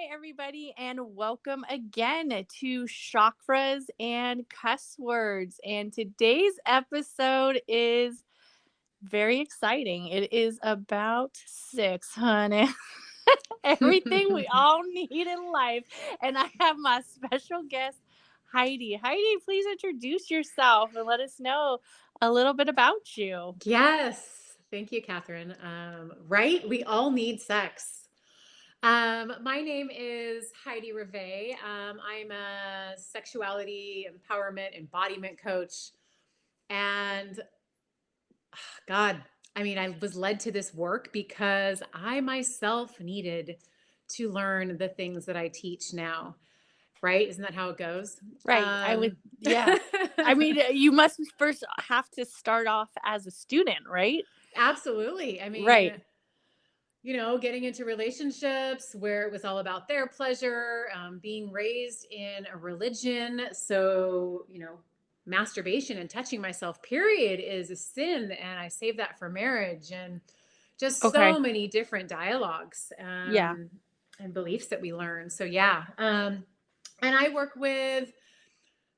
Hi, everybody, and welcome again to Chakras and Cuss Words. And today's episode is very exciting. It is about sex, honey. Everything we all need in life. And I have my special guest, Heidi. Heidi, please introduce yourself and let us know a little bit about you. Yes. Thank you, Catherine. Right? We all need sex. My name is Heidi Reve. I'm a sexuality empowerment embodiment coach. And God, I was led to this work because I myself needed to learn the things that I teach now. Right? Isn't that how it goes? Right. Yeah. I mean, you must first have to start off as a student, right? Absolutely. Right. Getting into relationships where it was all about their pleasure, being raised in a religion. So, masturbation and touching myself, period, is a sin. And I save that for marriage and just Okay. so many different dialogues Yeah. and beliefs that we learn. So, yeah. And I work with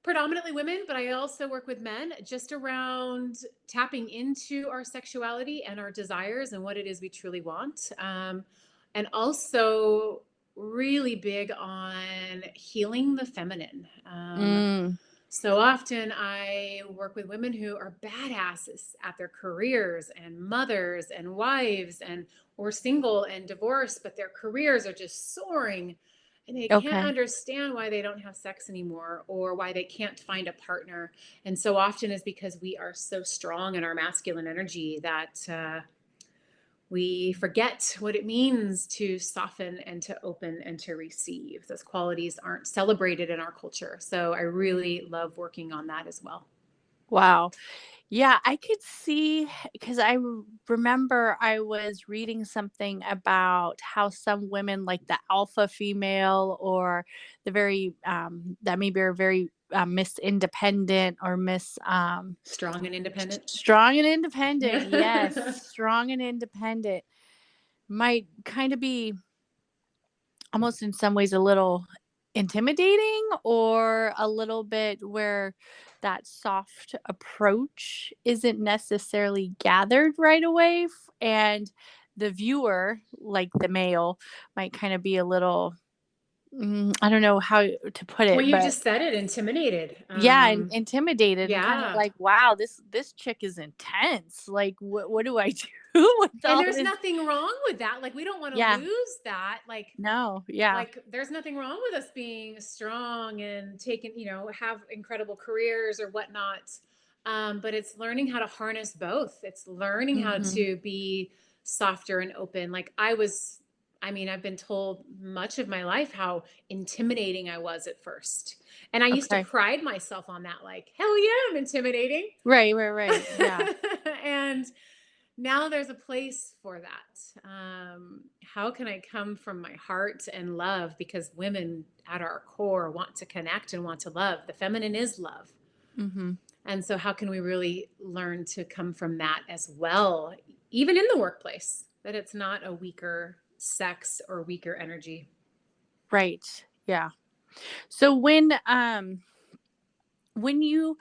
predominantly women, but I also work with men just around tapping into our sexuality and our desires and what it is we truly want. And also really big on healing the feminine. Mm. So often I work with women who are badasses at their careers and mothers and wives and or single and divorced, but their careers are just soaring and they can't Okay. understand why they don't have sex anymore or why they can't find a partner. And so often is because we are so strong in our masculine energy that we forget what it means to soften and to open and to receive. Those qualities aren't celebrated in our culture. So I really love working on that as well. Wow. Yeah, I could see because remember I was reading something about how some women, like the alpha female or the very that maybe are very Miss Independent or Miss Strong and independent. Strong and Independent. Yes, strong and independent might kind of be almost in some ways a little intimidating or a little bit where that soft approach isn't necessarily gathered right away and the viewer, like the male, might kind of be a little I don't know how to put Well, it, you but just said it, intimidated. yeah, intimidated and kind of Yeah. like, wow, this chick is intense. Like, what do I do with And all there's this? nothing wrong with that. Like, we don't want to Yeah, lose that. no, yeah, There's nothing wrong with us being strong and taking, have incredible careers or whatnot. But it's learning how to harness both. It's learning how hmm, to be softer and open. I've been told much of my life how intimidating I was at first. And I used to okay, pride myself on that, like, hell yeah, I'm intimidating. right, yeah. And now there's a place for that. How can I come from my heart and love? Because women at our core want to connect and want to love. The feminine is love. Mhm. And so, how can we really learn to come from that as well, even in the workplace, that it's not a weaker sex or weaker energy? Right. Yeah. So when you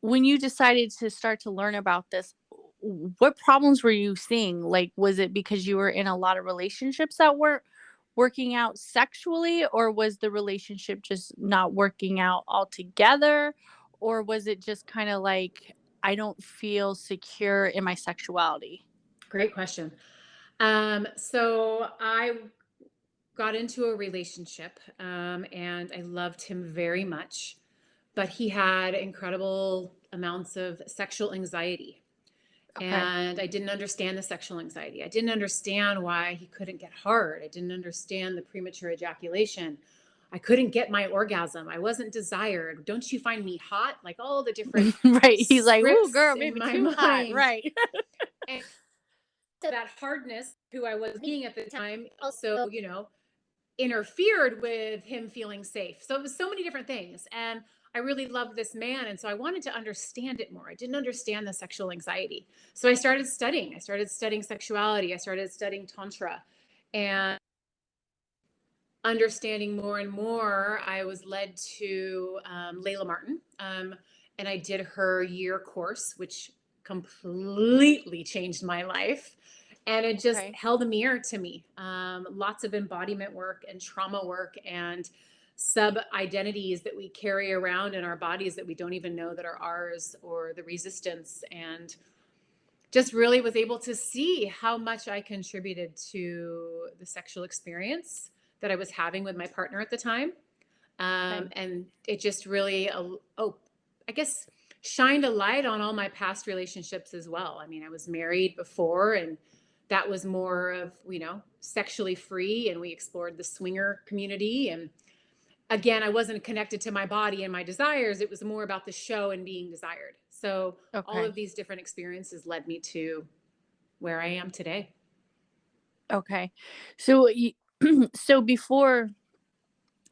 when you decided to start to learn about this, what problems were you seeing? Like, was it because you were in a lot of relationships that weren't working out sexually, or was the relationship just not working out altogether? Or was it just kind of like, I don't feel secure in my sexuality? Great question. So, I got into a relationship and I loved him very much, but he had incredible amounts of sexual anxiety. Okay. And I didn't understand the sexual anxiety. I didn't understand why he couldn't get hard. I didn't understand the premature ejaculation. I couldn't get my orgasm. I wasn't desired. Don't you find me hot? Like all the different Right. He's like, ooh, scripts girl, in maybe my too hot. mind. Right. And that hardness, who I was being at the time, also, interfered with him feeling safe. So it was so many different things. And I really loved this man. And so I wanted to understand it more. I didn't understand the sexual anxiety. So I started studying. I started studying sexuality. I started studying Tantra. And understanding more and more, I was led to Layla Martin. And I did her year course, which completely changed my life. And it just Okay. held a mirror to me. Lots of embodiment work and trauma work and sub identities that we carry around in our bodies that we don't even know that are ours, or the resistance. And just really was able to see how much I contributed to the sexual experience that I was having with my partner at the time. Okay. And it just really, I guess, shined a light on all my past relationships as well. I mean, I was married before, and that was more of, sexually free, and we explored the swinger community. And again, I wasn't connected to my body and my desires. It was more about the show and being desired. So all Okay. of these different experiences led me to where I am today. Okay. So so before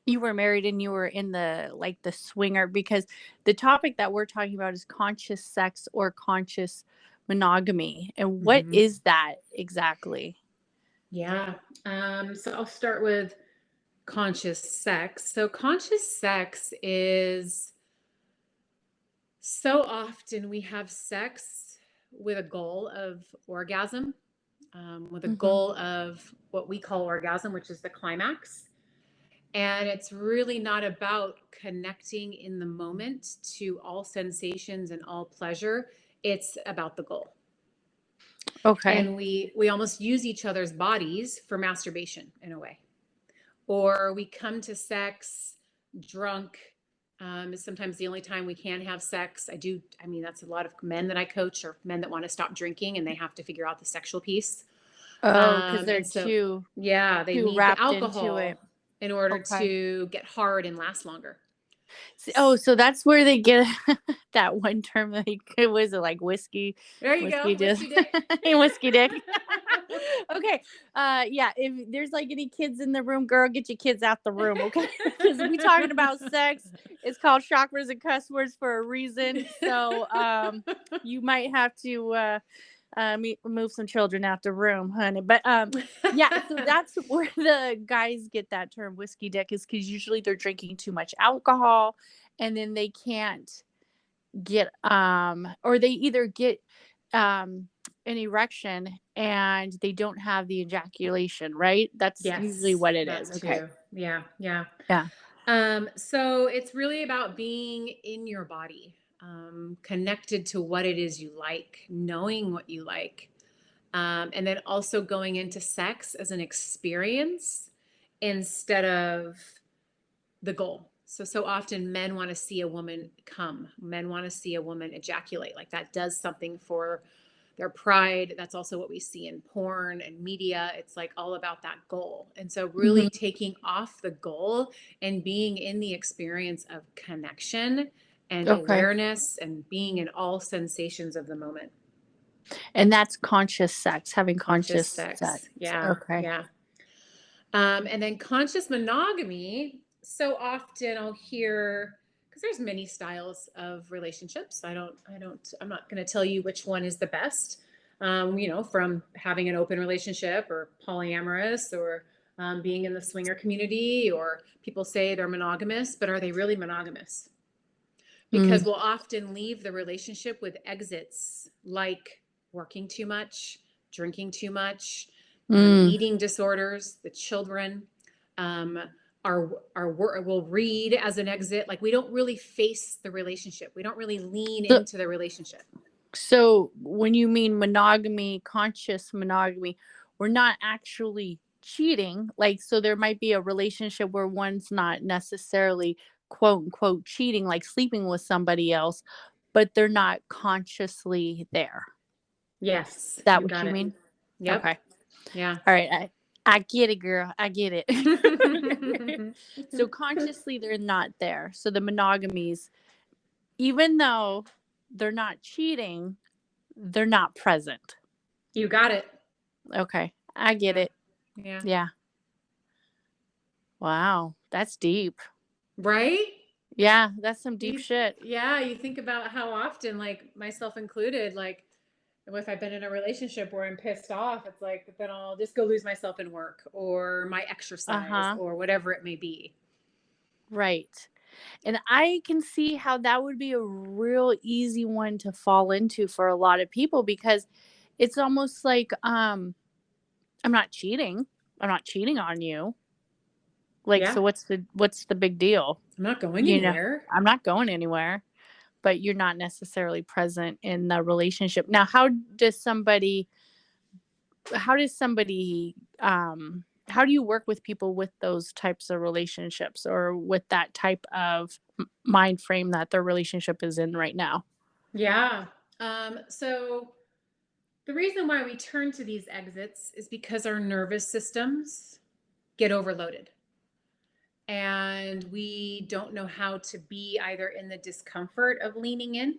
you were married and you were in the swinger, because the topic that we're talking about is conscious sex or conscious monogamy. And what Mm-hmm. is that exactly? Yeah. So I'll start with conscious sex. So conscious sex is, so often we have sex with a goal of orgasm, with a Mhm. goal of what we call orgasm, which is the climax. And it's really not about connecting in the moment to all sensations and all pleasure. It's about the goal. Okay. And we almost use each other's bodies for masturbation in a way. Or we come to sex drunk. Is sometimes the only time we can have sex. I mean, that's a lot of men that I coach, or men that want to stop drinking and they have to figure out the sexual piece. Oh, because they're And so, too yeah, they too need the wrapped into it. alcohol in order Okay. to get hard and last longer. Oh, so that's where they get that one term, like, was it like There you whiskey go, just whiskey dick. whiskey dick. Okay. Yeah, if there's like any kids in the room, girl, get your kids out the room, okay? Because we talking about sex. It's called chakras and cuss words for a reason. So you might have to move some children out the room, honey. But yeah, so that's where the guys get that term whiskey dick, is because usually they're drinking too much alcohol, and then they can't get or they either get um an erection and they don't have the ejaculation, right? That's usually Yes, what it is. that Okay. too. Yeah, yeah. Yeah. So it's really about being in your body, connected to what it is you like, knowing what you like, and then also going into sex as an experience instead of the goal. So often men want to see a woman come, men want to see a woman ejaculate. Like that does something for their pride. That's also what we see in porn and media. It's like all about that goal. And so Hmm. really taking off the goal and being in the experience of connection and Okay. awareness and being in all sensations of the moment. And that's conscious sex, having Conscious conscious sex. sex. Yeah. Okay. Yeah. And then conscious monogamy. So often I'll hear, because there's many styles of relationships. I'm not going to tell you which one is the best. From having an open relationship or polyamorous, or being in the swinger community, or people say they're monogamous, but are they really monogamous? Because Mm. we'll often leave the relationship with exits like working too much, drinking too much, Mm. eating disorders, the children, um, will read as an exit. Like we don't really face the relationship. We don't really lean So, into the relationship. so when you mean monogamy, conscious monogamy, we're not actually cheating. Like, so there might be a relationship where one's not necessarily quote unquote cheating, like sleeping with somebody else, but they're not consciously there. Yes, Is that you what got you it. mean? Yep. Okay. Yeah. All right. I get it, girl. I get it. So consciously they're not there. So the monogamies, even though they're not cheating, they're not present. You got it. Okay. I get Yeah. it. Yeah. Yeah. Wow. That's deep. Right? Yeah, that's some deep shit. Yeah, you think about how often, like myself included, like if I've been in a relationship where I'm pissed off, it's like, then I'll just go lose myself in work or my exercise Uh-huh. or whatever it may be. Right. And I can see how that would be a real easy one to fall into for a lot of people because it's almost like I'm not cheating. I'm not cheating on you. Like, Yeah. so what's the big deal? I'm not going You know, anywhere. I'm not going anywhere, but you're not necessarily present in the relationship. Now, how do you work with people with those types of relationships or with that type of mind frame that their relationship is in right now? Yeah. So the reason why we turn to these exits is because our nervous systems get overloaded and we don't know how to be either in the discomfort of leaning in,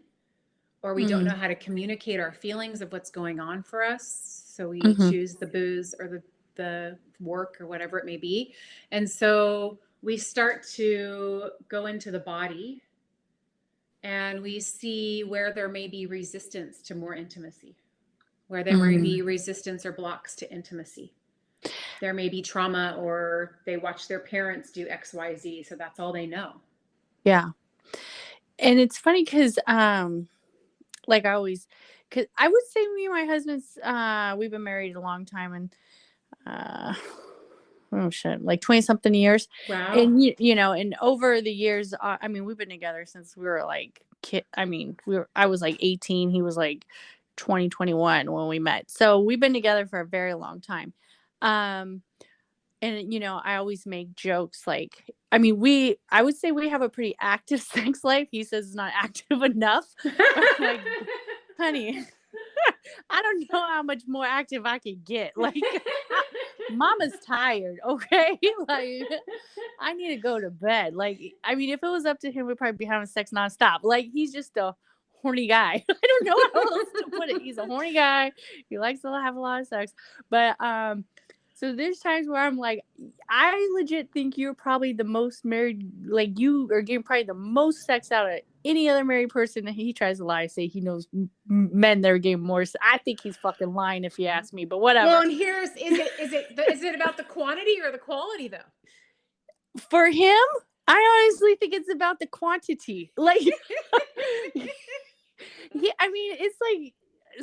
or we don't know Mm, how to communicate our feelings of what's going on for us. So we mhm, choose the booze or the work or whatever it may be. And so we start to go into the body and we see where there may be resistance to more intimacy, where there may mm, be resistance or blocks to intimacy. There may be trauma or they watch their parents do XYZ, so that's all they know. yeah. And it's funny because like cause I would say me and my husband's we've been married a long time and uh oh shit, like 20 something years. Wow. And and over the years, I mean, we've been together since we were like I mean, I was like 18, he was like 2021 when we met. So we've been together for a very long time. Um and I always make jokes like, I mean, I would say we have a pretty active sex life. He says it's not active enough. But I'm like, honey, I don't know how much more active I could get. Like, mama's tired, okay? Like, I need to go to bed. Like, I mean, if it was up to him, we'd probably be having sex nonstop. Like, he's just a horny guy. I don't know how else to put it. He's a horny guy. He likes to have a lot of sex. But so there's times where I'm like, I legit think you're probably the most married, like you are getting probably the most sex out of any other married person. And he tries to lie, say he knows men that are getting more. I think he's fucking lying if you ask me, but Well, whatever. and is it about the quantity or the quality though? For him, I honestly think it's about the quantity. Like, yeah, I mean, it's like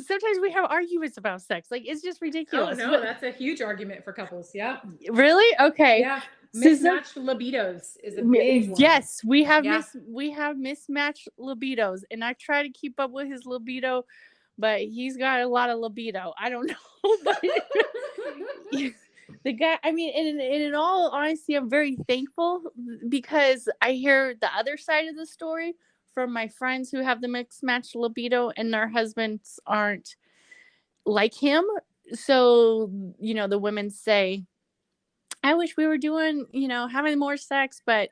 sometimes we have arguments about sex. Like, it's just Oh ridiculous. no, But that's a huge argument for couples. Yeah. really, okay. Yeah. So, Mismatched libidos is a big one. yes, Yeah. we have mismatched libidos, and I try to keep up with his libido, but he's got a lot of libido. I don't know, but the guy, I mean, and in all honesty, I'm very thankful because I hear the other side of the story from my friends who have the mixed match libido and their husbands aren't like him. So, the women say, I wish we were doing, having more sex, but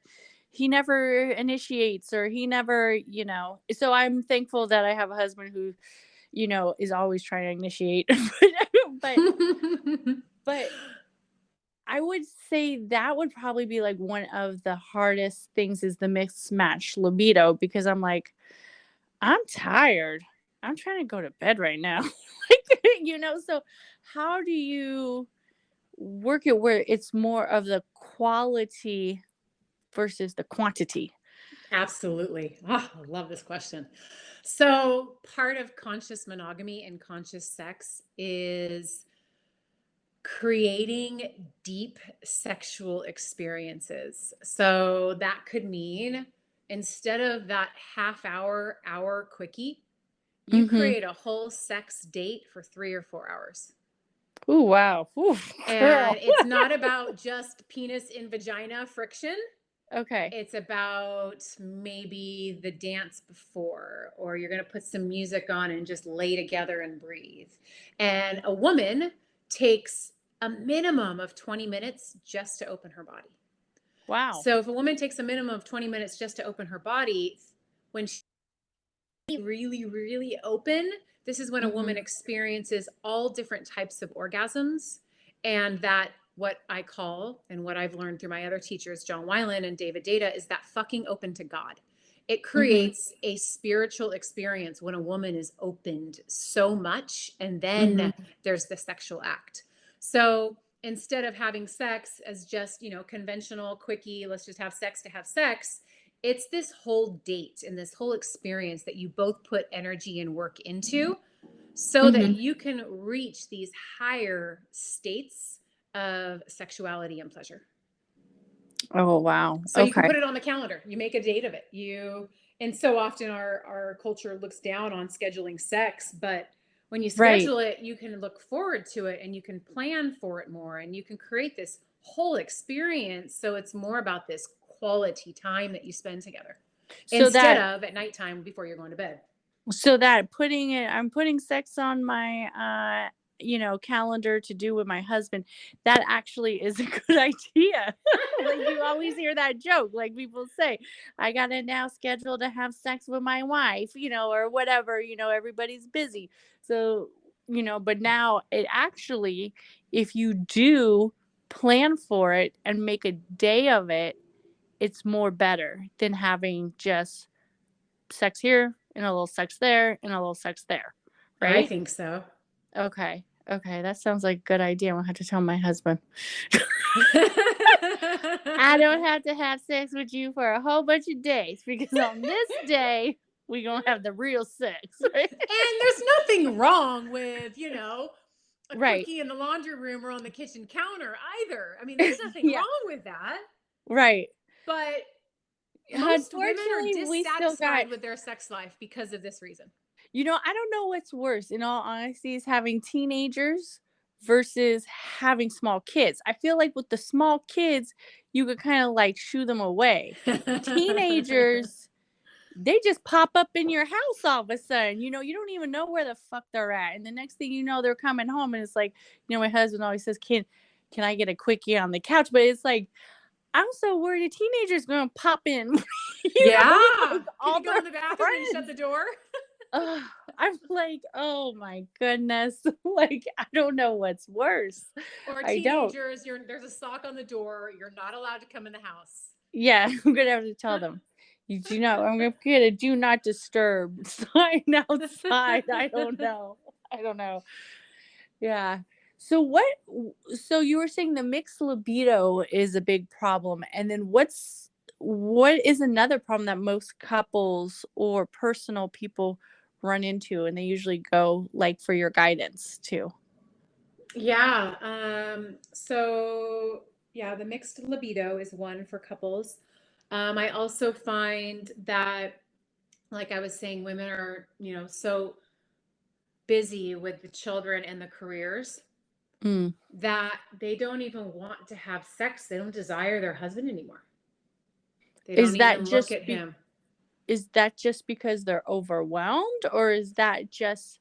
he never initiates or he never, so I'm thankful that I have a husband who, is always trying to initiate. but but I would say that would probably be like one of the hardest things is the mismatch libido because I'm like, I'm tired. I'm trying to go to bed right now. So how do you work it where it's more of the quality versus the quantity? Absolutely. Oh, I love this question. So, part of conscious monogamy and conscious sex is creating deep sexual experiences. So, that could mean instead of that hour quickie, you Mhm. create a whole sex date for 3 or 4 hours. Ooh, wow. Ooh, And girl. it's not about just penis in vagina friction. Okay. It's about maybe the dance before, or you're going to put some music on and just lay together and breathe. And a woman takes a minimum of 20 minutes just to open her body. Wow. So if a woman takes a minimum of 20 minutes just to open her body, when she's really, really open, this is when a woman Mhm. experiences all different types of orgasms. And that, what I call, and what I've learned through my other teachers, John Weiland and David Data, is that fucking open to God. it Mhm. creates a spiritual experience when a woman is opened so much, and then Mhm. there's the sexual act. So instead of having sex as just, conventional, quickie, let's just have sex, it's this whole date and this whole experience that you both put energy and work into so that Mhm. you can reach these higher states of sexuality and pleasure. Oh, wow. So you can Okay. put it on the calendar. You make a date of it. And so often our culture looks down on scheduling sex, but when you Right. schedule it, you can look forward to it and you can plan for it more and you can create this whole experience. So it's more about this quality time that you spend together So instead that of at nighttime before you're going to bed. I'm putting sex on my calendar to do with my husband. That actually is a good idea. Like you always hear that joke, like people say, I gotta now schedule to have sex with my wife, or whatever, everybody's busy. So, but now it actually, if you do plan for it and make a day of it, it's more better than having just sex here and a little sex there and a little sex there, I right? think so. Okay. Okay, that sounds like a good idea. I'm gonna have to tell my husband. I don't have to have sex with you for a whole bunch of days because on this day we gonna have the real sex, right? And there's nothing wrong with, a Right. quickie in the laundry room or on the kitchen counter either. I mean, there's nothing Yeah. wrong with that. Right. But most women are Unfortunately, we still got dissatisfied with their sex life because of this reason. I don't know what's worse, in all honesty, is having teenagers versus having small kids. I feel like with the small kids, you could kind of like shoo them away. Teenagers, they just pop up in your house all of a sudden. You don't even know where the fuck they're at. And the next thing you know, they're coming home and it's like, my husband always says, can I get a quickie on the couch? But it's like, I'm so worried a teenager's gonna pop in, with Yeah. like Can all you go their in the bathroom and shut friends. the door? Ugh, I'm like, "Oh my goodness." Like, I don't know what's worse. Or I don't. teenagers, there's a sock on the door. You're not allowed to come in the house. Yeah, I'm gonna have to tell them. I'm gonna get a do not disturb sign outside. I don't know. I don't know. Yeah. So you were saying the mixed libido is a big problem, and then what is another problem that most couples or personal people run into, and they usually go like for your guidance too? Yeah. So yeah, the mixed libido is one for couples. I also find that, like I was saying, women are, so busy with the children and the careers Mm. that they don't even want to have sex. They don't desire their husband anymore. They Is don't that even look just at him. is that just because they're overwhelmed, or is that just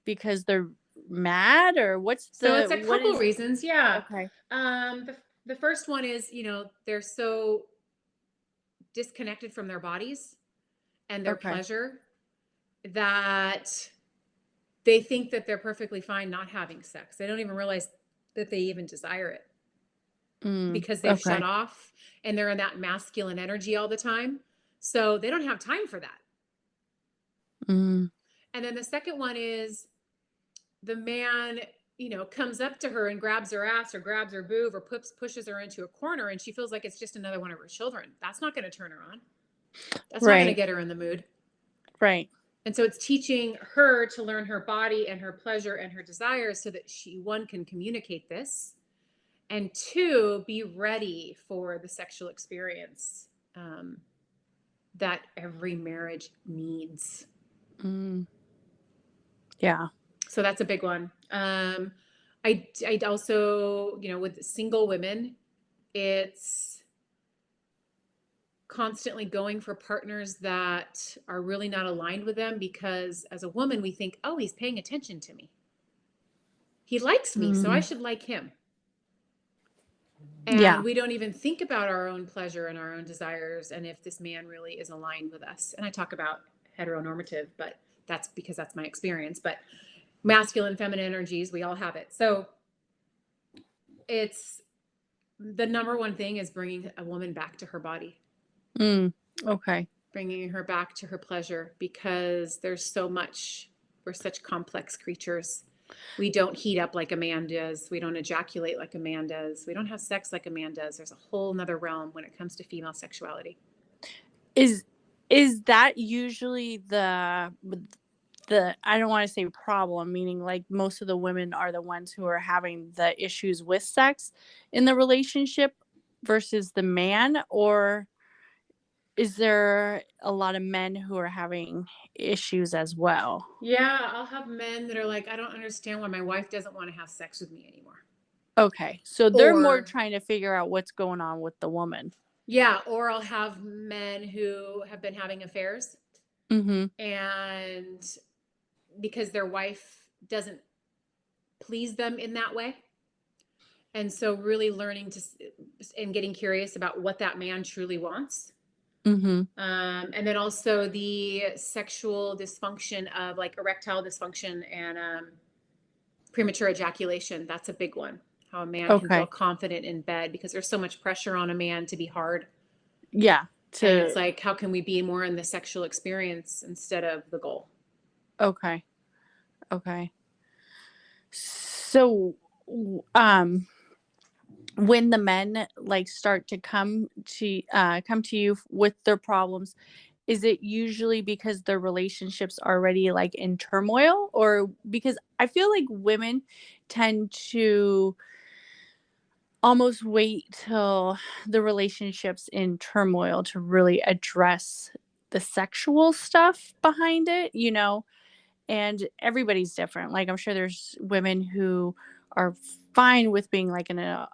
because they're mad, or So it's a what couple is reasons. Yeah. okay. The first one is, they're so disconnected from their bodies and their Okay. pleasure that they think that they're perfectly fine not having sex. They don't even realize that they even desire it Mm, because they've shut okay. off and they're in that masculine energy all the time. So they don't have time for that. Mm, And then the second one is the man, comes up to her and grabs her ass or grabs her boob or pushes her into a corner and she feels like it's just another one of her children. That's not going to turn her on. That's not going to right. get her in the mood. Right. And so it's teaching her to learn her body and her pleasure and her desires so that she, one, can communicate this, and two, be ready for the sexual experience that every marriage needs. Mm, yeah. So that's a big one. I also, with single women, it's constantly going for partners that are really not aligned with them because as a woman, we think, oh, he's paying attention to me. He likes me, so I Mm, should like him. yeah. And we don't even think about our own pleasure and our own desires and if this man really is aligned with us. And I talk about heteronormative, but that's because that's my experience. But masculine, feminine energies, we all have it. So it's the number one thing is bringing a woman back to her body. Mm, okay. bringing her back to her pleasure, because there's so much, we're such complex creatures. We don't heat up like a man does. We don't ejaculate like a man does. We don't have sex like a man does. There's a whole nother realm when it comes to female sexuality. Is that usually the I don't want to say problem, meaning like most of the women are the ones who are having the issues with sex in the relationship versus the man, or is there a lot of men who are having issues as well? Yeah, I'll have men that are like, I don't understand why my wife doesn't want to have sex with me anymore. Okay. So they're more Or, trying to figure out what's going on with the woman. yeah, or I'll have men who have been having affairs, Mhm. and because their wife doesn't please them in that way. And so really learning to and getting curious about what that man truly wants. Mhm. And then also the sexual dysfunction of like erectile dysfunction and premature ejaculation. That's a big one. How a man can feel Okay. confident in bed, because there's so much pressure on a man to be hard. Yeah. And it's To like, how can we be more in the sexual experience instead of the goal? Okay. Okay. So um when the men like start to come to you with their problems, is it usually because their relationships already like in turmoil, or because I feel like women tend to almost wait till the relationships in turmoil to really address the sexual stuff behind it, and everybody's different. Like, I'm sure there's women who are fine with being like in a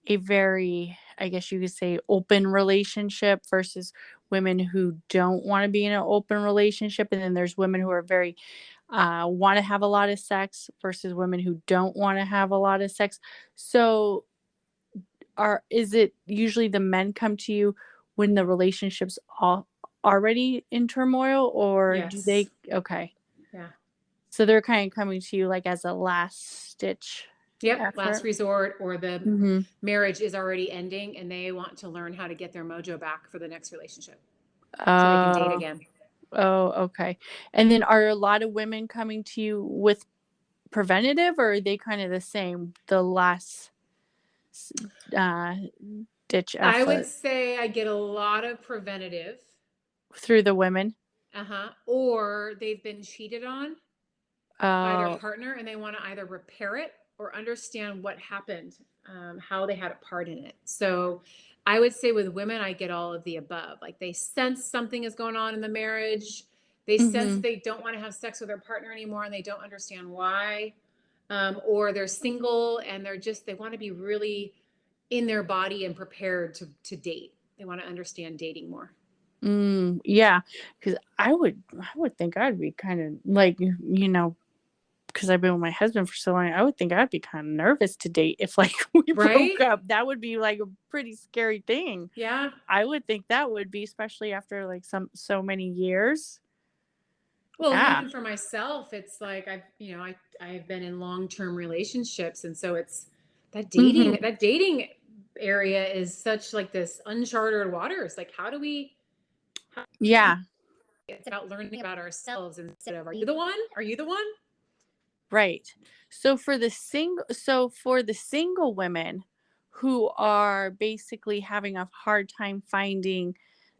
very, I guess you could say, open relationship versus women who don't want to be in an open relationship. And then there's women who are very want to have a lot of sex versus women who don't want to have a lot of sex. So are is it usually the men come to you when the relationship's all already in turmoil, or do Yes. they okay. Yeah. So they're kind of coming to you like as a last stitch Yep. Last effort? resort, or the Mhm. marriage is already ending and they want to learn how to get their mojo back for the next relationship so they can date Oh. again. Oh, okay. And then are a lot of women coming to you with preventative, or are they kind of the same, the last s uh, ditch I would effort say I get a lot of preventative. through the women? Uh-huh. Or they've been cheated on by their Oh. partner and they want to either repair it or understand what happened, how they had a part in it. So I would say with women, I get all of the above. Like they sense something is going on in the marriage. They sense that Mhm. they don't want to have sex with their partner anymore and they don't understand why. Or they're single and they want to be really in their body and prepared to date. They want to understand dating more. Yeah, because I would think I'd be kinda like, because I've been with my husband for so long, I would think I'd be kinda nervous to date if, like, we broke Right? up. That would be, like, a pretty scary thing. Yeah. I would think that would be, especially after, like, so many years. Well, and Yeah. even for myself, it's like I've been in long-term relationships, and so it's Mhm. that dating area is such like this uncharted waters. Like how Yeah, it's about learning about ourselves instead of, are you the one? Are you the one? right. So for the single women who are basically having a hard time finding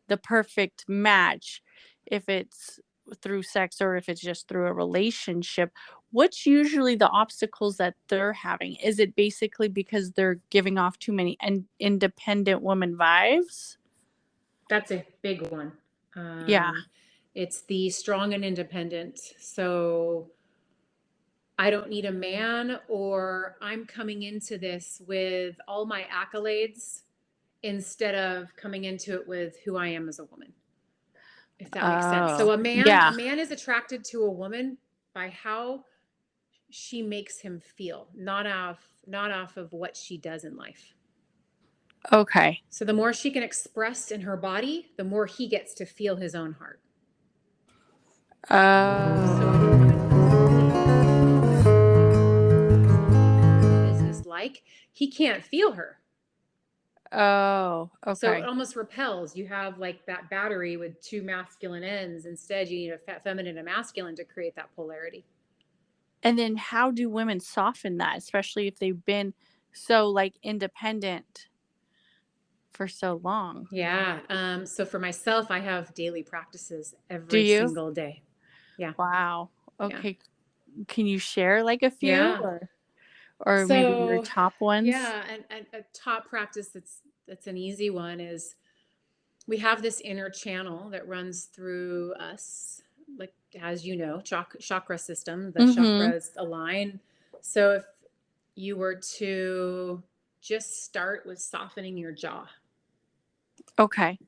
the perfect match, if it's through sex or if it's just through a relationship, what's usually the obstacles that they're having? Is it basically because they're giving off too many independent woman vibes? That's a big one. Yeah. It's the strong and independent. So I don't need a man, or I'm coming into this with all my accolades instead of coming into it with who I am as a woman, if that makes sense. Oh, So a yeah. man is attracted to a woman by how she makes him feel, not off of what she does in life. Okay. So the more she can express in her body, the more he gets to feel his own heart. So if a Oh. woman physically is like, he can't feel her. Oh, So it okay. almost repels. You have like that battery with two masculine ends. Instead, you need a feminine and masculine to create that polarity. And then how do women soften that, especially if they've been so, like, independent for so long? Yeah. So for myself, I have daily practices Do every you? single day. Yeah. Wow. Yeah. Okay. Can you share, like, a few Yeah. or maybe your So top ones? yeah, and a top practice that's an easy one is we have this inner channel that runs through us, like as you know, chakra system, the Mhm. chakras align. So if you were to just start with softening your jaw. Okay.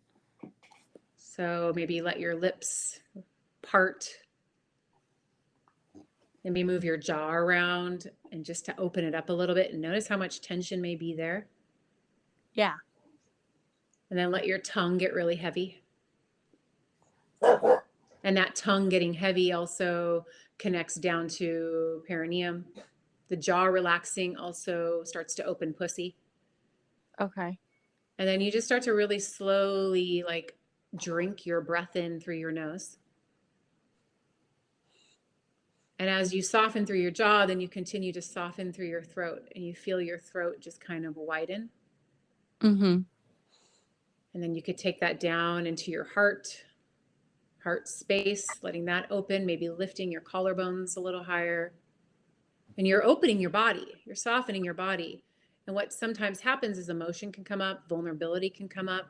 So maybe let your lips part, maybe move your jaw around and just to open it up a little bit and notice how much tension may be there. Yeah. And then let your tongue get really heavy. And that tongue getting heavy also connects down to perineum. The jaw relaxing also starts to open pussy. Okay. And then you just start to really slowly like drink your breath in through your nose. And as you soften through your jaw, then you continue to soften through your throat and you feel your throat just kind of widen. Mhm. And then you could take that down into your heart space, letting that open, maybe lifting your collarbones a little higher. And you're opening your body, you're softening your body. And what sometimes happens is emotion can come up, vulnerability can come up.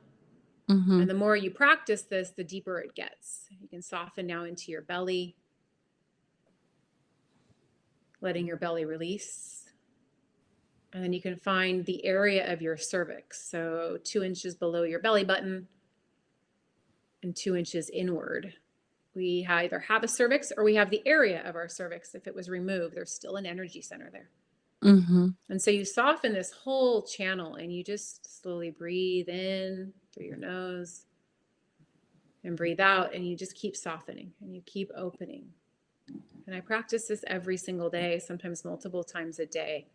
And Mhm. the more you practice this, the deeper it gets. You can soften now into your belly, letting your belly release. And then you can find the area of your cervix. So 2 inches below your belly button and 2 inches inward. We either have a cervix or we have the area of our cervix. If it was removed, there's still an energy center there. Mhm. And so you soften this whole channel and you just slowly breathe in through your nose and breathe out, and you just keep softening and you keep opening. And I practice this every single day, sometimes multiple times a day.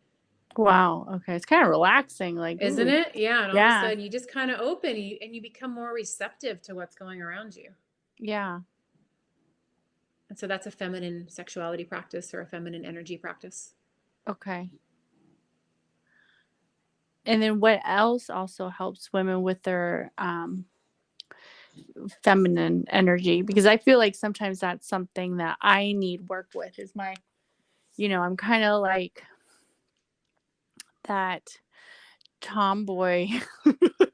Wow. Okay. It's kinda relaxing, like, Isn't ooh. it? Yeah. And all of a Yeah. sudden you just kind of open and you become more receptive to what's going around you. Yeah. And so that's a feminine sexuality practice or a feminine energy practice. Okay. And then what else also helps women with their, feminine energy? Because I feel like sometimes that's something that I need work with is my I'm kinda like that tomboy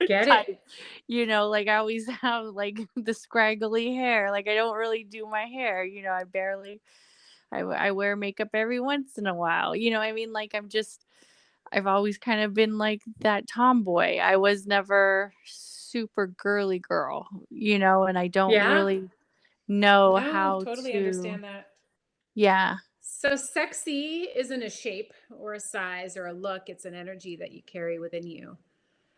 Get it? type, like, I always have, like, the scraggly hair, like, I don't really do my hair, I barely I wear makeup every once in a while, I mean? Like, I've always kind of been like that tomboy. I was never super girly girl, and I don't Yeah. really know No, how totally to. understand that. Yeah. So sexy isn't a shape or a size or a look, it's an energy that you carry within you.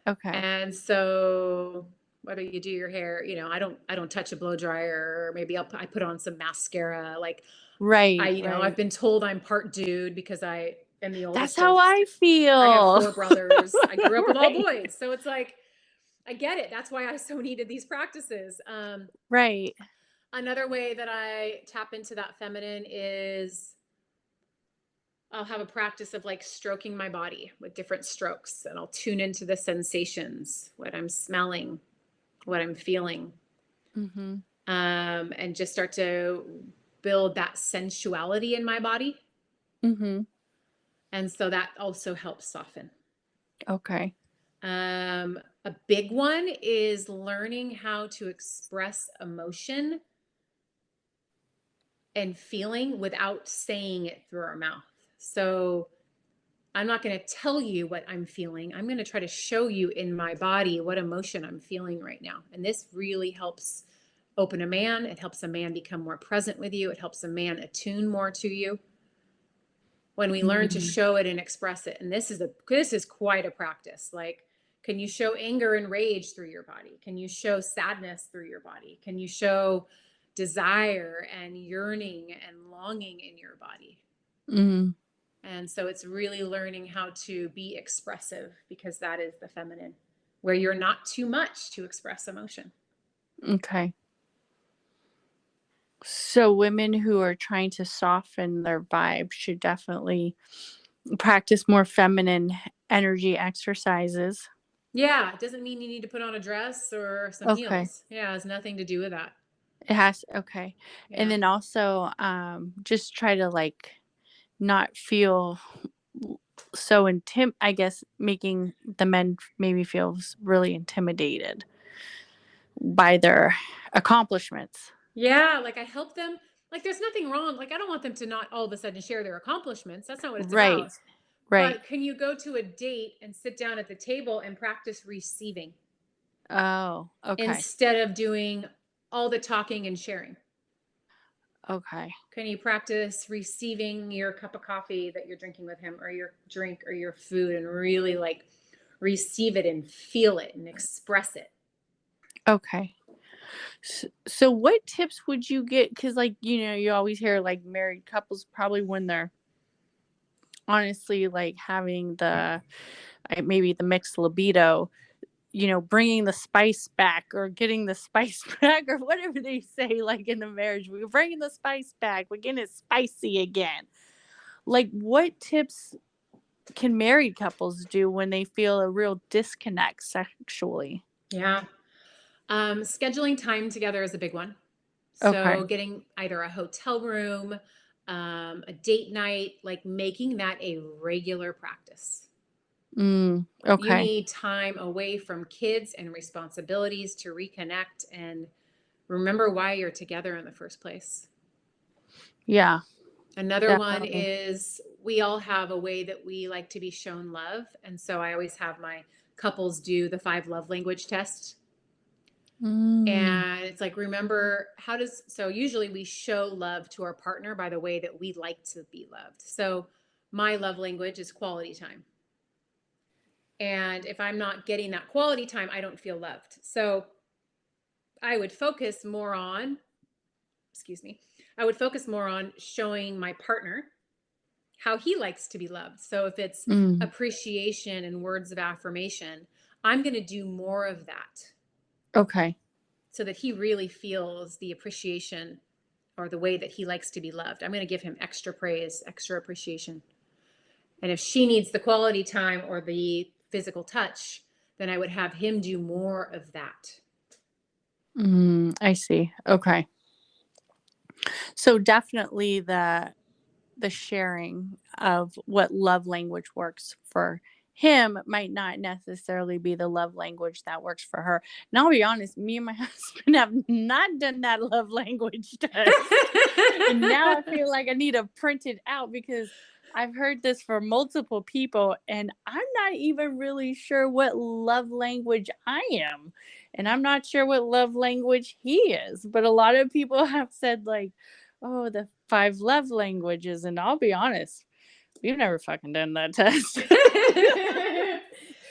Okay. And so whether you do your hair, I don't touch a blow dryer, or maybe I put on some mascara. Like Right, right. I've been told I'm part dude because I am the That's oldest how of I I have feel. 4 brothers. I grew up with all Right. boys. So it's like I get it. That's why I so needed these practices. Right. Another way that I tap into that feminine is I'll have a practice of like stroking my body with different strokes, and I'll tune into the sensations, what I'm smelling, what I'm feeling, Mhm. and just start to build that sensuality in my body. Mhm. And so that also helps soften. Okay. A big one is learning how to express emotion and feeling without saying it through our mouth. So I'm not going to tell you what I'm feeling. I'm going to try to show you in my body what emotion I'm feeling right now. And this really helps open a man. It helps a man become more present with you. It helps a man attune more to you when we learn to Mhm. show it and express it. And this is quite a practice. Like, can you show anger and rage through your body? Can you show sadness through your body? Can you show desire and yearning and longing in your body? Mhm. And so it's really learning how to be expressive, because that is the feminine. where you're not too much to express emotion. Okay. So women who are trying to soften their vibe should definitely practice more feminine energy exercises. Yeah, it doesn't mean you need to put on a dress or some Okay. heels. Yeah, it has nothing to do with that. It has okay. And Yeah. then also just try to like not feel so I guess making the men maybe feel really intimidated by their accomplishments. Yeah, like I help them. Like there's nothing wrong. Like I don't want them to not all of a sudden share their accomplishments. That's not what it's Right. about. Right. But can you go to a date and sit down at the table and practice receiving Oh, okay. instead of doing all the talking and sharing? Okay. Can you practice receiving your cup of coffee that you're drinking with him or your drink or your food and really like receive it and feel it and express it? Okay. So what tips would you get, cuz like, you always hear like married couples probably when they're honestly like having maybe the mixed libido, bringing the spice back or getting the spice back or whatever they say, like in the marriage, we're bringing the spice back, we're getting it spicy again. Like, what tips can married couples do when they feel a real disconnect sexually? Yeah. Scheduling time together is a big one. Okay. So getting either a hotel room, a date night, like making that a regular practice. You Okay. need time away from kids and responsibilities to reconnect and remember why you're together in the first place. Yeah, Another one definitely. is we all have a way that we like to be shown love. And so I always have my couples do the 5 love language test. Mm, And it's like, remember, so usually we show love to our partner by the way that we like to be loved. So my love language is quality time. And if I'm not getting that quality time, I don't feel loved. So I would focus more on, excuse me, I would focus more on showing my partner how he likes to be loved. So if it's mm, appreciation and words of affirmation, I'm going to do more of that okay. so that he really feels the appreciation or the way that he likes to be loved. I'm going to give him extra praise, extra appreciation. And if she needs the quality time or the physical touch, then I would have him do more of that. I see. Okay. So definitely the sharing of what love language works for him might not necessarily be the love language that works for her. And I'll be honest, me and my husband have not done that love language test. And now I feel like I need to print it out because I've heard this for multiple people and I'm not even really sure what love language I am. And I'm not sure what love language he is. But a lot of people have said, like, oh, the 5 love languages. And I'll be honest, we've never fucking done that test.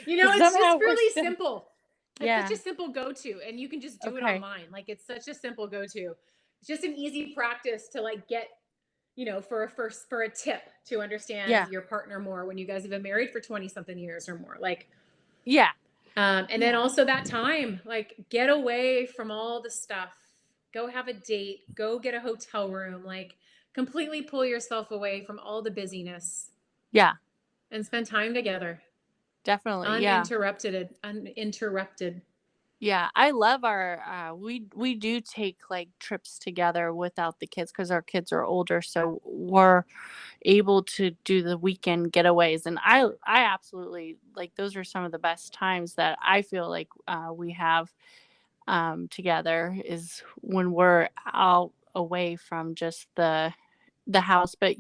It's just Somehow we're really still, simple. It's such yeah. a simple go to, and you can just do it Okay. online. Like, it's such a simple go to. It's just an easy practice to like get, for a tip to understand Yeah. your partner more when you guys have been married for 20 something years or more. Like, Yeah. and then Yeah. also that time, like get away from all the stuff. Go have a date, go get a hotel room, like completely pull yourself away from all the busyness Yeah. and spend time together. Definitely. Yeah. Uninterrupted. Yeah, I love our we do take like trips together without the kids cuz our kids are older, so we're able to do the weekend getaways, and I absolutely like those are some of the best times that I feel like we have together is when we're out away from just the house. But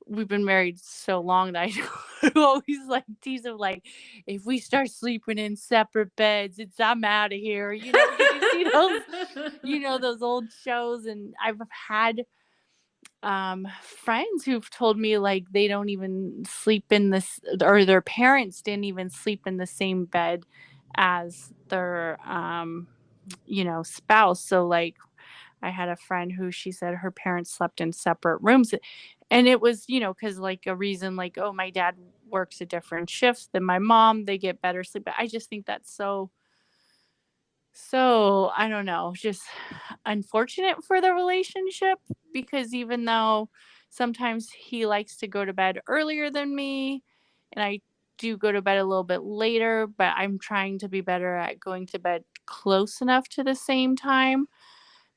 we've been married so long that I always like tease him like, if we start sleeping in separate beds, I'm out of here, because you see those, those old shows, and I've had friends who've told me like they don't even sleep in this, or their parents didn't even sleep in the same bed as their spouse. So like I had a friend who she said her parents slept in separate rooms. And it was, because like a reason, like, oh, my dad works a different shift than my mom. They get better sleep. I just think that's so I don't know, just unfortunate for the relationship because even though sometimes he likes to go to bed earlier than me and I do go to bed a little bit later, but I'm trying to be better at going to bed close enough to the same time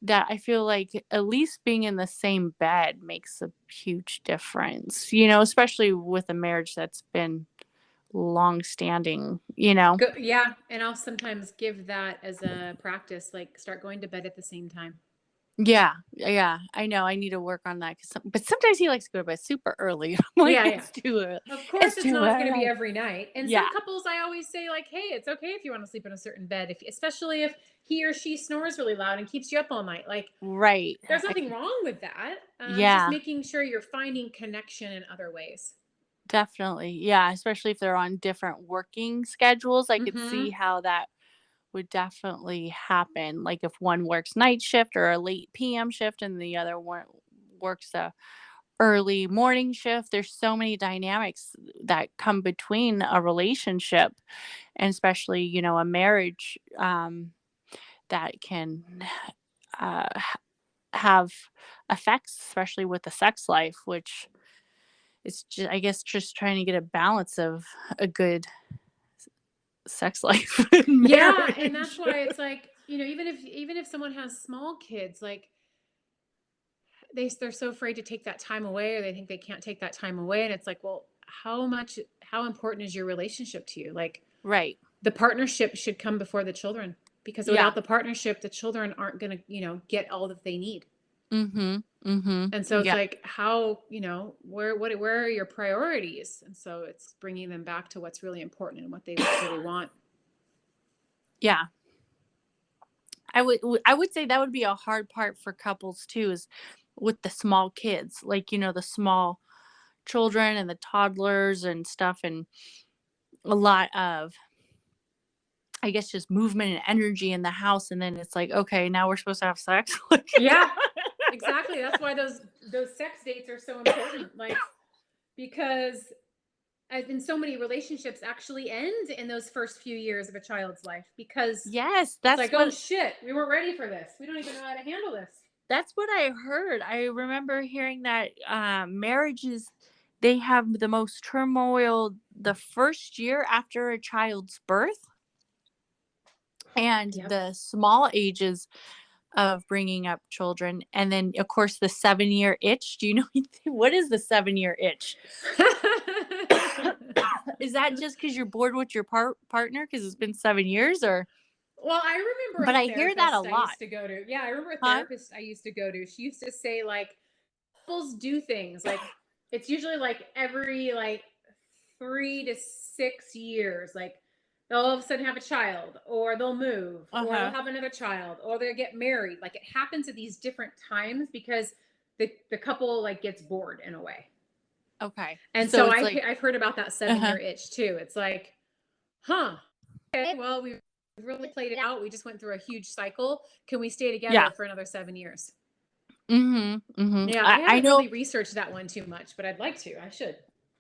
that I feel like at least being in the same bed makes a huge difference, especially with a marriage that's been long standing, Yeah, and I'll sometimes give that as a practice, like start going to bed at the same time. Yeah, yeah, I know, I need to work on that 'cause but sometimes he likes to go to bed super early. I'm like, Yeah, yeah. "It's too early. Of course, It's it's too not going to be early." every night. And some Yeah, couples, I always say, like, hey, it's okay if you want to sleep in a certain bed, if especially if he or she snores really loud and keeps you up all night. Like, right. there's nothing wrong with that. Just Yeah, making sure you're finding connection in other ways. definitely. Yeah, especially if they're on different working schedules, I could see Mm-hmm. how that would definitely happen. Like if one works night shift or a late PM shift and the other one works a early morning shift. There's so many dynamics that come between a relationship and especially, a marriage that can have effects, especially with the sex life, which is just, I guess, just trying to get a balance of a good sex life in Yeah, and that's marriage. why it's like, even if someone has small kids, like they're so afraid to take that time away, or they think they can't take that time away, and it's like, well, how important is your relationship to you? Like, Right. the partnership should come before the children, because Yeah. without the partnership, the children aren't going to, get all that they need. Mhm. Mhm. And so it's Yeah. like, how, where are your priorities? And so it's bringing them back to what's really important and what they really want. Yeah. I would say that would be a hard part for couples too is with the small kids, like, the small children and the toddlers and stuff and a lot of I guess just movement and energy in the house and then it's like, okay, now we're supposed to have sex. Like Yeah, exactly. That's why those sex dates are so important. Like, because in so many relationships actually end in those first few years of a child's life, because yes, it's like, oh shit, we weren't ready for this. We don't even know how to handle this. that's what I heard. I remember hearing that marriages they have the most turmoil the first year after a child's birth and Yep. the small ages of bringing up children and then of course the 7-year itch. Do you know what is the 7-year itch? Is that just because you're bored with your partner because it's been 7 years or Well, I remember but a I hear that a therapist I lot. used to go to. Yeah, I remember a Huh? therapist I used to go to. She used to say, like, couples do things like, it's usually like every like 3 to 6 years. Like, they'll all of a sudden have a child, or they'll move, or they'll Uh-huh. have another child, or they'll get married. Like, it happens at these different times because the couple like gets bored in a way. Okay. And So so it's like I've heard about that seven uh-huh. year itch too. It's like, huh, okay, well, we really played it out. We just went through a huge cycle. Can we stay Yeah. together for another 7 years? Mhm. Mhm. Yeah, I I haven't know really researched that one too much, but I'd like to. I should.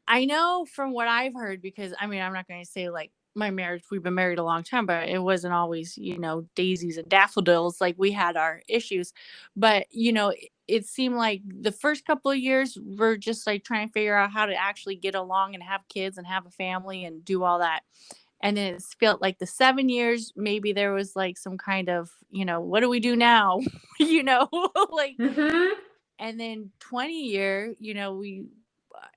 I know from what I've heard because I mean, I'm not going to say like my marriage, we've been married a long time, but it wasn't always, daisies and daffodils. Like we had our issues. But, it seemed like the first couple of years we're just like trying to figure out how to actually get along and have kids and have a family and do all that. And then it felt like the 7 years, maybe there was like some kind of, what do we do now? Like, Mm-hmm. and then 20-year,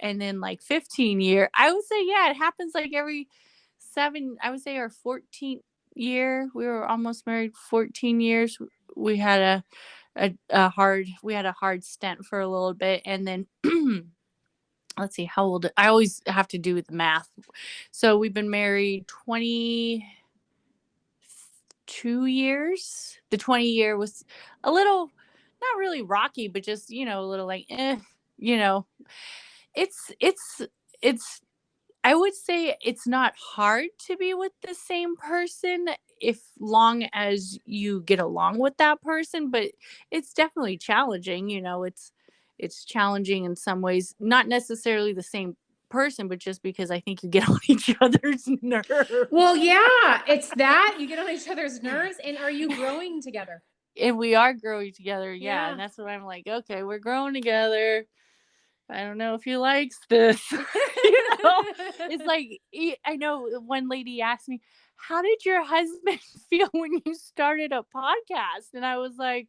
and then like 15-year, I would say, yeah, it happens like every I would say our 14th year, we were almost married 14 years. We had we had a hard stint for a little bit. And then, let's see, how old, I always have to do the math. So we've been married 22 years. The 20-year was a little, not really rocky, but just, a little like, you know, it's it's I would say it's not hard to be with the same person if long as you get along with that person, but it's definitely challenging, it's challenging in some ways, not necessarily the same person, but just because I think you get on each other's nerves. Well, yeah, it's that you get on each other's nerves. And are you growing together? And we are growing together. Yeah. And Yeah. that's what I'm like, okay, we're growing together. I don't know if he likes this. It's like, I know one lady asked me, how did your husband feel when you started a podcast? And I was like,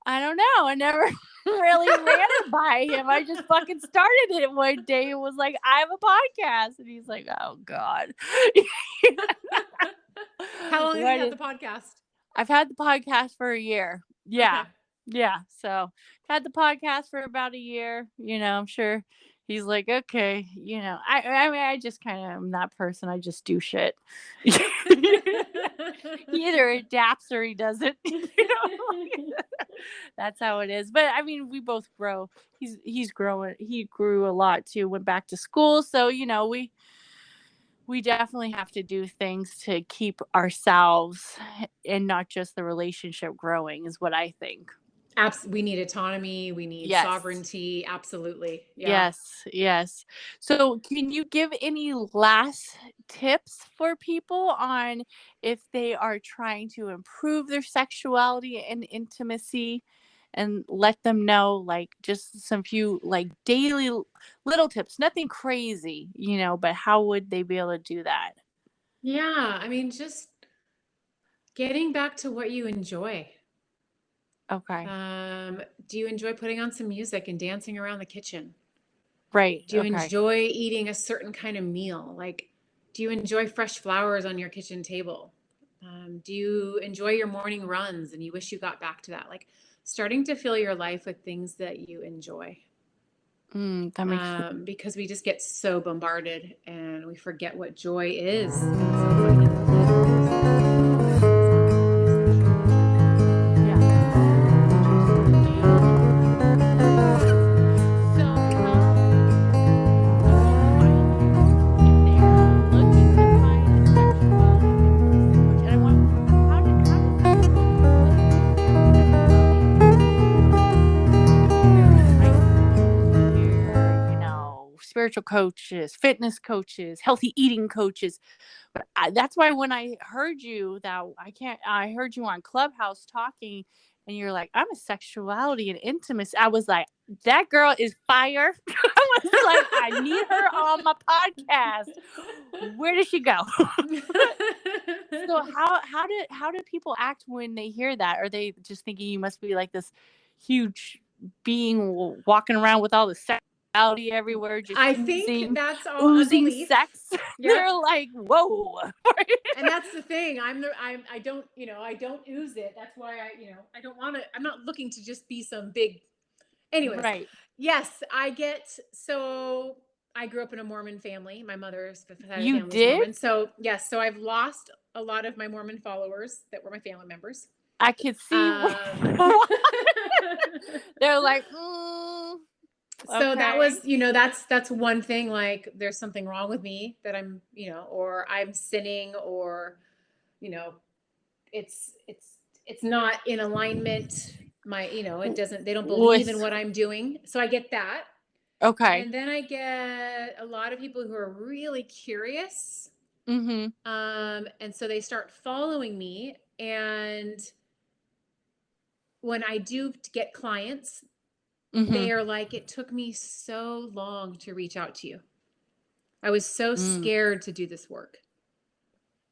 I don't know. I never really ran it by him. I just fucking started it one day and was like, I have a podcast. And he's like, oh God. How long have you had Right. the podcast? I've had the podcast for a year. Yeah. Okay. Yeah. So had the podcast for about a year. I'm sure he's like, okay, I mean, I just kind of am that person. I just do shit. He either adapts or he doesn't. That's how it is. But I mean, we both grow. He's growing. He grew a lot too. Went back to school, so we definitely have to do things to keep ourselves and not just the relationship growing. Is what I think. We need autonomy. We need Yes. sovereignty. Absolutely. Yeah. Yes, yes. So, can you give any last tips for people on if they are trying to improve their sexuality and intimacy and let them know, like, just some few, like, daily little tips, nothing crazy, but how would they be able to do that? Yeah. I mean, just getting back to what you enjoy. Okay. Do you enjoy putting on some music and dancing around the kitchen? Right. Do you Okay. enjoy eating a certain kind of meal? Like, do you enjoy fresh flowers on your kitchen table? Do you enjoy your morning runs and you wish you got back to that? Like, starting to fill your life with things that you enjoy. That makes Because we just get so bombarded and we forget what joy is. And so finding spiritual coaches, fitness coaches, healthy eating coaches. But that's why when I heard you I heard you on Clubhouse talking and you're like, I'm a sexuality and intimacy. I was like, that girl is fire. I was like, I need her on my podcast. Where does she go? So how do people act when they hear that? Are they just thinking you must be like this huge being walking around with all the sexuality everywhere, just I think that's all a oozing belief. sex? Yep. They're like, whoa. And that's the thing. I don't, I don't ooze it. That's why I don't want to, I'm not looking to just be some big, anyways. Right. Yes, so I grew up in a Mormon family. My mother's side of the You family is did? Mormon. So yes, so I've lost a lot of my Mormon followers that were my family members. I could see they're like, So that was, okay. that's one thing. Like, there's something wrong with me that I'm, or I'm sinning, or, it's not in alignment. They don't believe in what I'm doing. So I get that. Okay. And then I get a lot of people who are really curious. Mm-hmm. And so they start following me. And when I do get clients, they are like, it took me so long to reach out to you. I was so scared to do this work.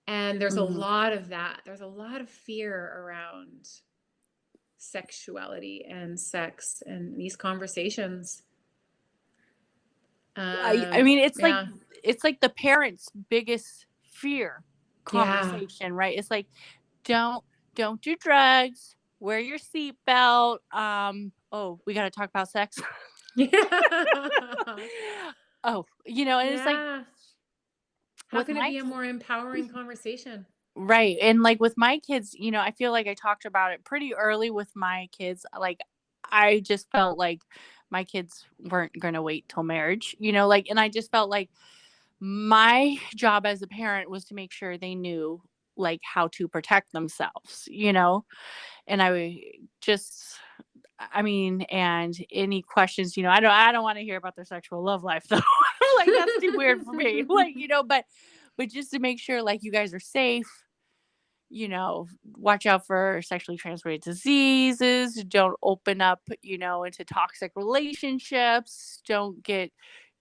And there's a lot of that. There's a lot of fear around sexuality and sex and these conversations. I mean, it's like the parents' biggest fear conversation, right? It's like, don't do drugs, wear your seatbelt. Oh, we got to talk about sex. Yeah. Oh, and it's like, how can it be a more empowering conversation? Right. And like with my kids, I feel like I talked about it pretty early with my kids. Like, I just felt like my kids weren't going to wait till marriage, and I just felt like my job as a parent was to make sure they knew like how to protect themselves, and I mean, and any questions, I don't want to hear about their sexual love life though. like, that's too weird for me. Like, but just to make sure like you guys are safe, watch out for sexually transmitted diseases, don't open up, into toxic relationships, don't get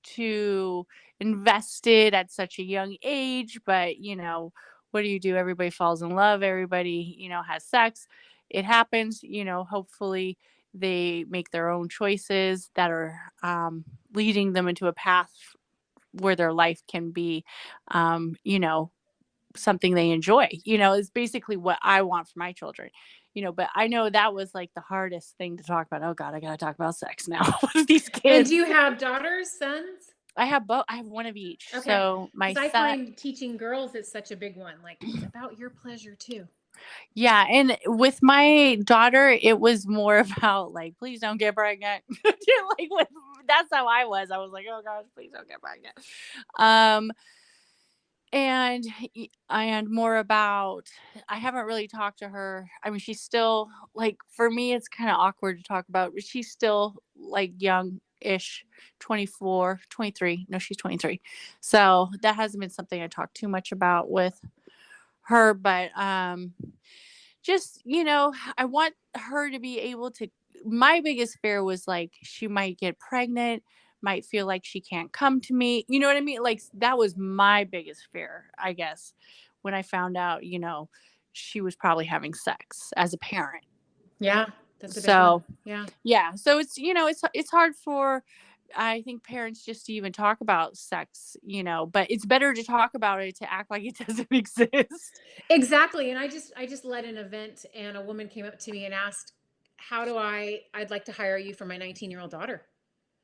too invested at such a young age. But, what do you do? Everybody falls in love, everybody, has sex. It happens, hopefully they make their own choices that are leading them into a path where their life can be, um, you know, something they enjoy, is basically what I want for my children. But I know that was like the hardest thing to talk about. Oh God, I gotta talk about sex now with these And do kids. you have daughters, sons? I have both. I have one of each. Okay. So my Because I son, find teaching girls is such a big one. Like, it's about your pleasure too. yeah, and with my daughter, it was more about like, please don't get pregnant. That's how I was. I was like, oh gosh, please don't get pregnant. Um, and more about, I haven't really talked to her. I mean, she's still like, for me it's kind of awkward to talk about, but she's still like young ish, 24, 23. No, she's 23. So that hasn't been something I talked too much about with her. But just, I want her to be able to, my biggest fear was like she might get pregnant, might feel like she can't come to me. You know what I mean? Like that was my biggest fear, I guess, when I found out, she was probably having sex as a parent. Yeah, that's a big one. So, Yeah. yeah, so it's hard for, I think, parents just to even talk about sex, but it's better to talk about it to act like it doesn't exist. Exactly. And I just led an event and a woman came up to me and asked, "How do I'd like to hire you for my 19-year-old daughter."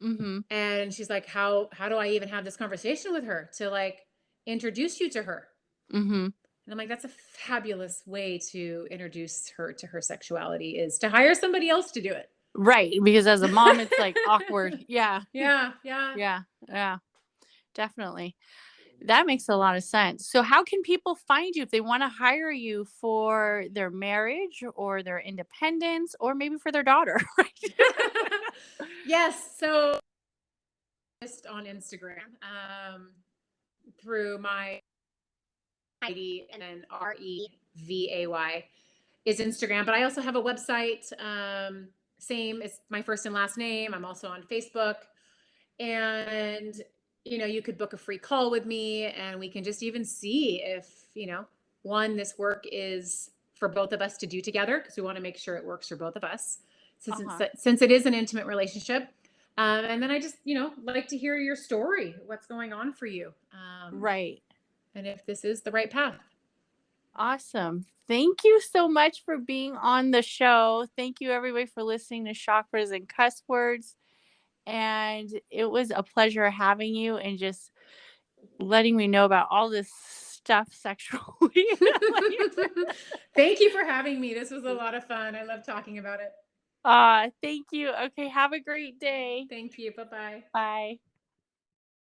Mhm. And she's like, "How do I even have this conversation with her to like introduce you to her?" Mhm. And I'm like, "That's a fabulous way to introduce her to her sexuality is to hire somebody else to do it." Right, because as a mom, it's, like, awkward. Yeah. Yeah, yeah. Yeah, yeah, definitely. That makes a lot of sense. So how can people find you if they wanna hire you for their marriage or their independence or maybe for their daughter, right? Yes, so just on Instagram, through my ID and then Revay is Instagram, but I also have a website. Same as my first and last name. I'm also on Facebook, and you could book a free call with me, and we can just even see if one, this work is for both of us to do together because we want to make sure it works for both of us, Uh-huh. since it is an intimate relationship. And then I just like to hear your story, what's going on for you, Right. and if this is the right path. Awesome. Thank you so much for being on the show. Thank you, everybody, for listening to Chakras and Cuss Words, and it was a pleasure having you and just letting me know about all this stuff sexually. Thank you for having me. This was a lot of fun. I love talking about it. Thank you. Okay, have a great day. Thank you. Bye bye. Bye.